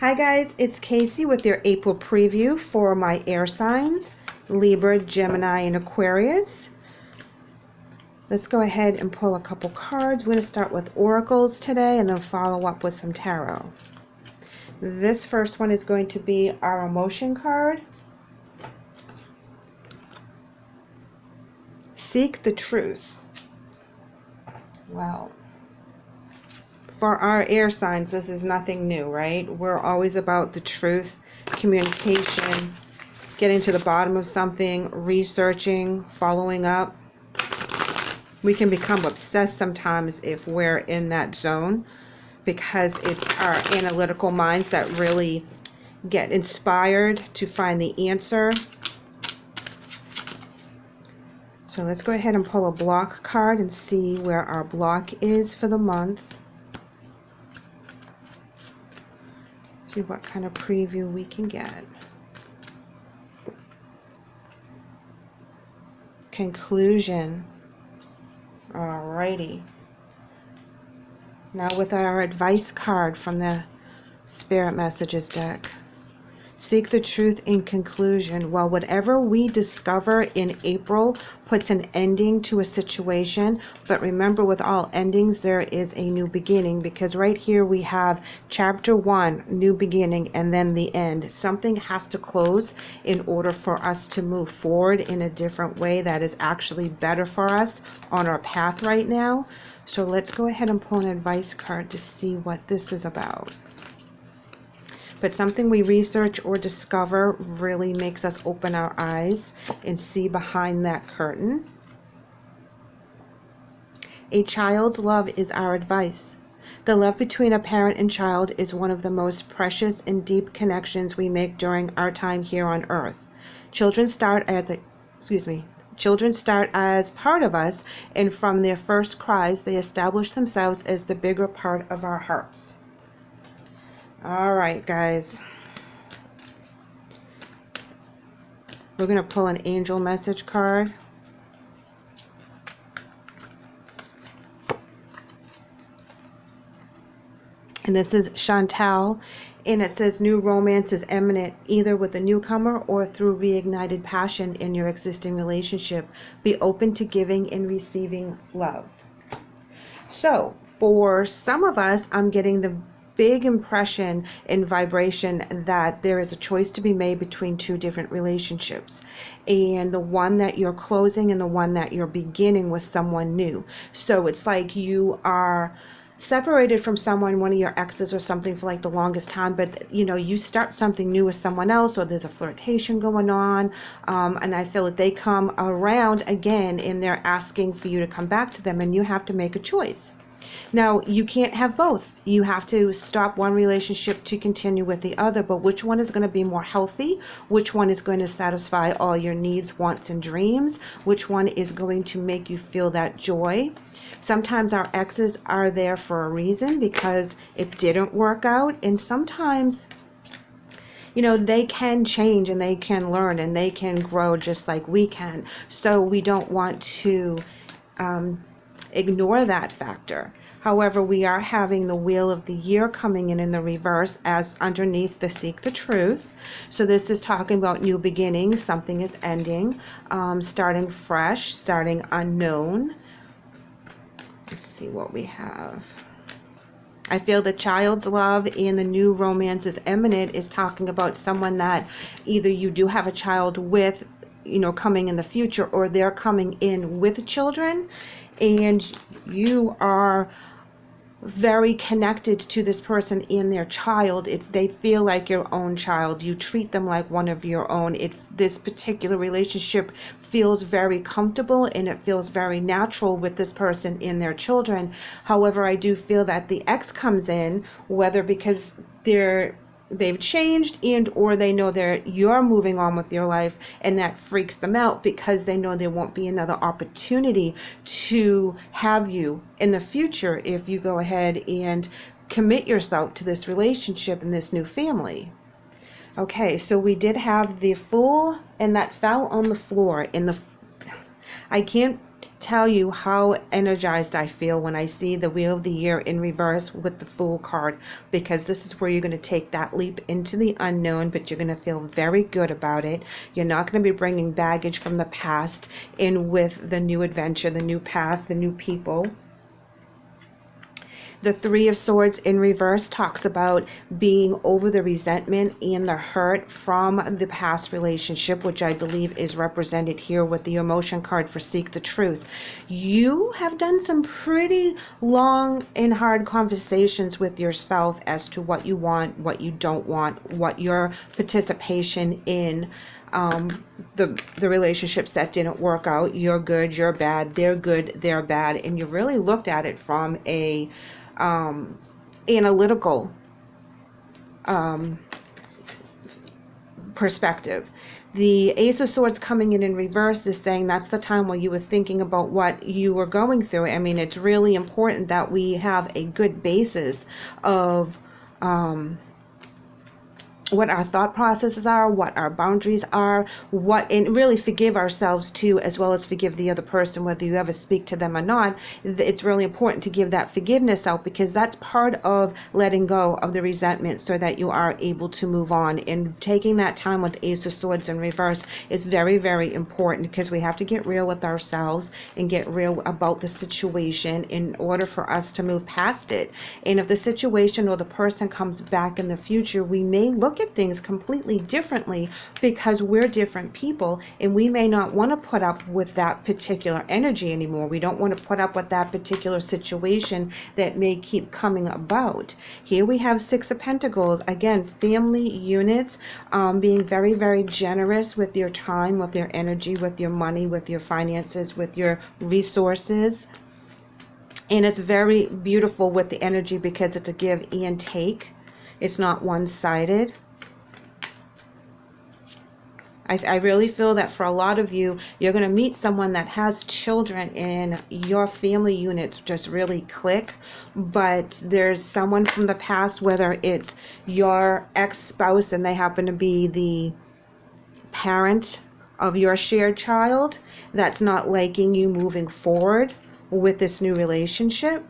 Hi guys, it's Kacee with your April preview for my air signs, Libra, Gemini, and Aquarius. Let's go ahead and pull a couple cards. We're going to start with oracles today and then follow up with some tarot. This first one is going to be our emotion card. Seek the truth. Wow. For our air signs, this is nothing new, right? We're always about the truth, communication, getting to the bottom of something, researching, following up. We can become obsessed sometimes if we're in that zone because it's our analytical minds that really get inspired to find the answer. So let's go ahead and pull a block card and see where our block is for the month. See what kind of preview we can get. Conclusion. Alrighty. Now with our advice card from the Spirit Messages deck. Seek the truth in conclusion. Well, whatever we discover in April puts an ending to a situation. But remember, with all endings, there is a new beginning. Because right here we have chapter 1, new beginning, and then the end. Something has to close in order for us to move forward in a different way that is actually better for us on our path right now. So let's go ahead and pull an advice card to see what this is about. But something we research or discover really makes us open our eyes and see behind that curtain. A child's love is our advice. The love between a parent and child is one of the most precious and deep connections we make during our time here on earth. Children start as part of us, and from their first cries, they establish themselves as the bigger part of our hearts. All right, guys. We're going to pull an angel message card. And this is Chantal. And it says new romance is imminent, either with a newcomer or through reignited passion in your existing relationship. Be open to giving and receiving love. So, for some of us, I'm getting the big impression and vibration that there is a choice to be made between two different relationships, and the one that you're closing and the one that you're beginning with someone new. So it's like you are separated from someone, one of your exes or something, for like the longest time, but you know, you start something new with someone else, or there's a flirtation going on, and I feel that they come around again and they're asking for you to come back to them, and you have to make a choice. Now, you can't have both. You have to stop one relationship to continue with the other, but which one is going to be more healthy? Which one is going to satisfy all your needs, wants, and dreams? Which one is going to make you feel that joy? Sometimes our exes are there for a reason because it didn't work out, and sometimes, you know, they can change and they can learn and they can grow just like we can. So we don't want to ignore that factor. However, we are having the wheel of the year coming in the reverse as underneath the seek the truth. So this is talking about new beginnings. Something is ending, starting fresh, starting unknown. Let's see what we have. I feel the child's love and the new romance is imminent is talking about someone that either you do have a child with, you know, coming in the future, or they're coming in with children, and you are very connected to this person and their child. If they feel like your own child, you treat them like one of your own. This particular relationship feels very comfortable and it feels very natural with this person and their children. However, I do feel that the ex comes in, whether because they've changed and or they know you're moving on with your life, and that freaks them out because they know there won't be another opportunity to have you in the future if you go ahead and commit yourself to this relationship and this new family. Okay, so we did have the Fool, and that fell on the floor. I can't tell you how energized I feel when I see the Wheel of the Year in reverse with the Fool card, because this is where you're going to take that leap into the unknown, but you're going to feel very good about it. You're not going to be bringing baggage from the past in with the new adventure, the new path, the new people. The Three of Swords in reverse talks about being over the resentment and the hurt from the past relationship, which I believe is represented here with the emotion card for Seek the Truth. You have done some pretty long and hard conversations with yourself as to what you want, what you don't want, what your participation in the relationships that didn't work out. You're good, you're bad, they're bad, and you really looked at it from a analytical perspective. The Ace of Swords coming in reverse is saying that's the time where you were thinking about what you were going through. I mean, it's really important that we have a good basis of what our thought processes are, what our boundaries are, and really forgive ourselves too, as well as forgive the other person, whether you ever speak to them or not. It's really important to give that forgiveness out, because that's part of letting go of the resentment so that you are able to move on. And taking that time with Ace of Swords in reverse is very, very important, because we have to get real with ourselves and get real about the situation in order for us to move past it. And if the situation or the person comes back in the future, we may look at things completely differently, because we're different people and we may not want to put up with that particular energy anymore. We don't want to put up with that particular situation that may keep coming about. Here we have Six of Pentacles. Again, family units, being very, very generous with your time, with your energy, with your money, with your finances, with your resources. And it's very beautiful with the energy because it's a give and take. It's not one-sided. I really feel that for a lot of you, you're going to meet someone that has children and your family units just really click. But there's someone from the past, whether it's your ex-spouse and they happen to be the parent of your shared child, that's not liking you moving forward with this new relationship.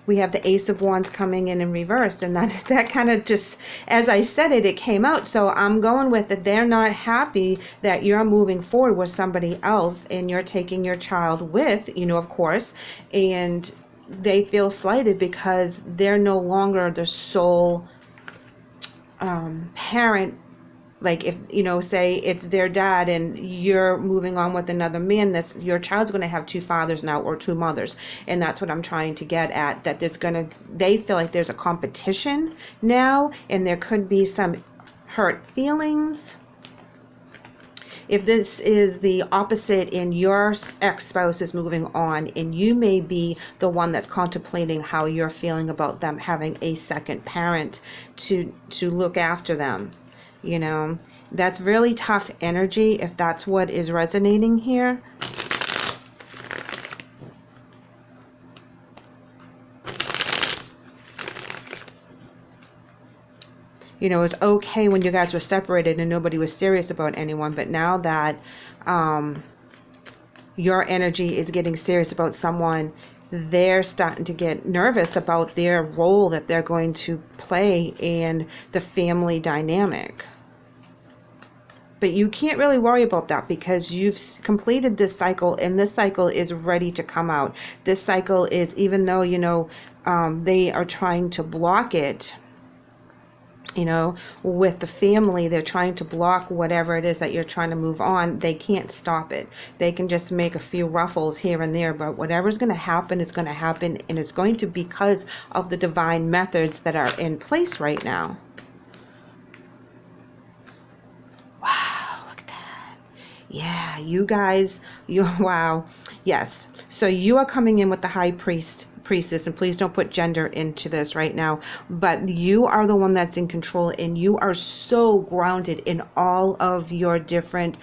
We have the Ace of Wands coming in reverse, and that kind of just, as I said it came out. So I'm going with it. They're not happy that you're moving forward with somebody else and you're taking your child with, of course, and they feel slighted because they're no longer the sole parent. Like if, say it's their dad and you're moving on with another man, your child's going to have two fathers now, or two mothers. And that's what I'm trying to get at, that they feel like there's a competition now, and there could be some hurt feelings. If this is the opposite and your ex-spouse is moving on, and you may be the one that's contemplating how you're feeling about them having a second parent to look after them. That's really tough energy if that's what is resonating here. It was okay when you guys were separated and nobody was serious about anyone, but now that your energy is getting serious about someone, they're starting to get nervous about their role that they're going to play in the family dynamic. But you can't really worry about that, because you've completed this cycle, and this cycle is ready to come out. This cycle is, even though, they are trying to block it, with the family, they're trying to block whatever it is that you're trying to move on. They can't stop it. They can just make a few ruffles here and there, but whatever's going to happen is going to happen, and it's going to be because of the divine methods that are in place right now. Wow, look at that. Yeah, you guys, wow. Yes. So you are coming in with the High Priestess, and please don't put gender into this right now, but you are the one that's in control, and you are so grounded in all of your different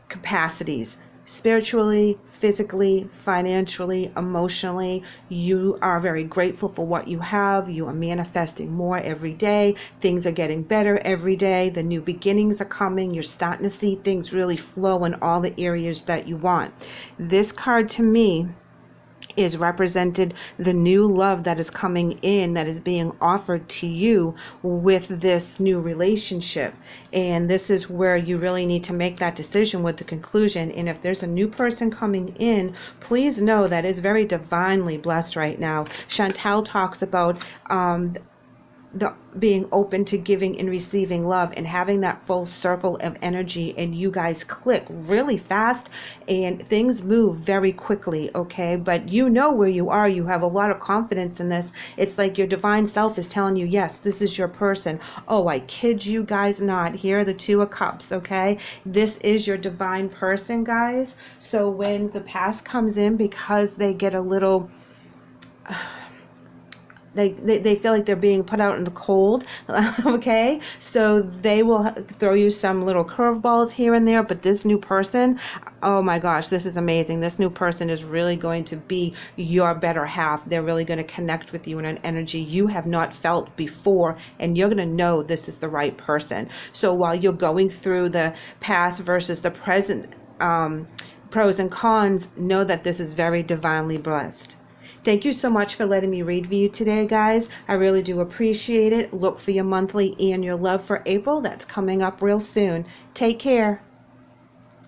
capacities. spiritually, physically, financially, emotionally. You are very grateful for what you have. You are manifesting more every day. Things are getting better every day. The new beginnings are coming. You're starting to see things really flow in all the areas that you want. This card to me is represented the new love that is coming in, that is being offered to you with this new relationship. And this is where you really need to make that decision with the conclusion. And if there's a new person coming in, please know that it's very divinely blessed right now. Chantal talks about the being open to giving and receiving love, and having that full circle of energy, and you guys click really fast and things move very quickly, okay? But you know where you are. You have a lot of confidence in this. It's like your divine self is telling you, yes, this is your person. Oh, I kid you guys not. Here are the Two of Cups, okay? This is your divine person, guys. So when the past comes in, because they get a little they feel like they're being put out in the cold, okay? So they will throw you some little curveballs here and there, but this new person, oh my gosh, this is amazing. This new person is really going to be your better half. They're really going to connect with you in an energy you have not felt before, and you're going to know this is the right person. So while you're going through the past versus the present pros and cons, know that this is very divinely blessed. Thank you so much for letting me read for you today, guys. I really do appreciate it. Look for your monthly and your love for April. That's coming up real soon. Take care.